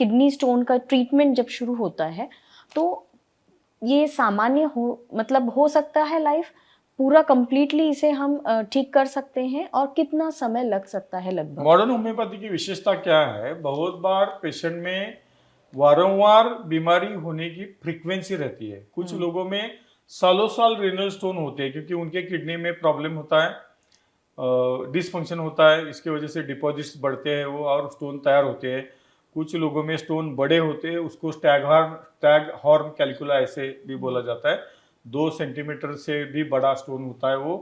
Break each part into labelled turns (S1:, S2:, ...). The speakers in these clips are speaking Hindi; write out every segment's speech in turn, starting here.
S1: किडनी स्टोन का ट्रीटमेंट जब शुरू होता है तो ये सामान्य हो सकता है लाइफ पूरा कंप्लीटली इसे हम ठीक कर सकते हैं, और कितना समय लग सकता है लगभग?
S2: मॉडर्न होम्योपैथी की विशेषता क्या है, बहुत बार पेशेंट में वारंवार बीमारी होने की फ्रीक्वेंसी रहती है। कुछ लोगों में सालों साल रेनल स्टोन होते हैं क्योंकि उनके किडनी में प्रॉब्लम होता है, डिसफंक्शन होता है, इसकी वजह से डिपॉजिट्स बढ़ते हैं वो और स्टोन तैयार होते हैं। कुछ लोगों में स्टोन बड़े होते हैं, उसको स्टैग हॉर्न कैल्कुला ऐसे भी बोला जाता है। 2 सेंटीमीटर से भी बड़ा स्टोन होता है वो,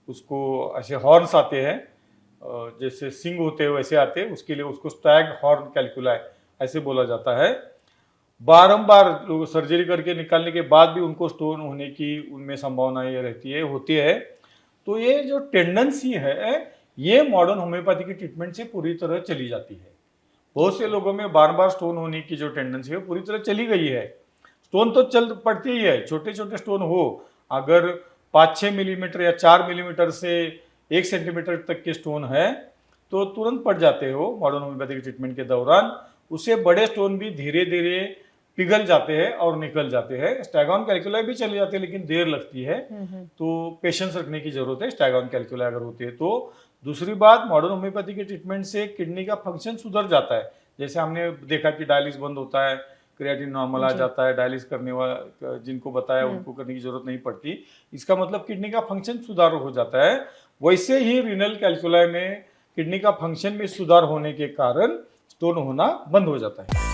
S2: उसको ऐसे हॉर्न्स आते हैं, जैसे सिंग होते हैं वैसे आते हैं, उसके लिए उसको स्टैग हॉर्न कैल्कुला ऐसे बोला जाता है। बारंबार लोग सर्जरी करके निकालने के बाद भी उनको स्टोन होने की उनमें संभावना ये रहती है, होती है। तो ये जो टेंडेंसी है ये मॉडर्न होम्योपैथी की ट्रीटमेंट से पूरी तरह चली जाती है। बहुत से लोगों में बार बार स्टोन होने की जो टेंडेंसी है पूरी तरह चली गई है। स्टोन तो चल पड़ती ही है, छोटे छोटे स्टोन हो, अगर 5-6 मिलीमीटर या 4 मिलीमीटर से 1 सेंटीमीटर तक के स्टोन है तो तुरंत पड़ जाते हो मॉडर्न होम्योपैथी की ट्रीटमेंट के दौरान। उससे बड़े स्टोन भी धीरे धीरे पिघल जाते हैं और निकल जाते हैं। स्टैगॉन कैल्कुला भी चली जाती है लेकिन देर लगती है, तो पेशेंस रखने की जरूरत है स्टैगॉन कैल्कुला अगर होती है तो। दूसरी बात, मॉडर्न होम्योपैथी के ट्रीटमेंट से किडनी का फंक्शन सुधर जाता है। जैसे हमने देखा कि डायलिसिस बंद होता है, क्रिएटिन नॉर्मल आ जाता है, डायलिसिस करने वाला जिनको बताया उनको करने की जरूरत नहीं पड़ती। इसका मतलब किडनी का फंक्शन सुधार हो जाता है। वैसे ही रीनल कैल्कुला में किडनी का फंक्शन में सुधार होने के कारण स्टोन होना बंद हो जाता है।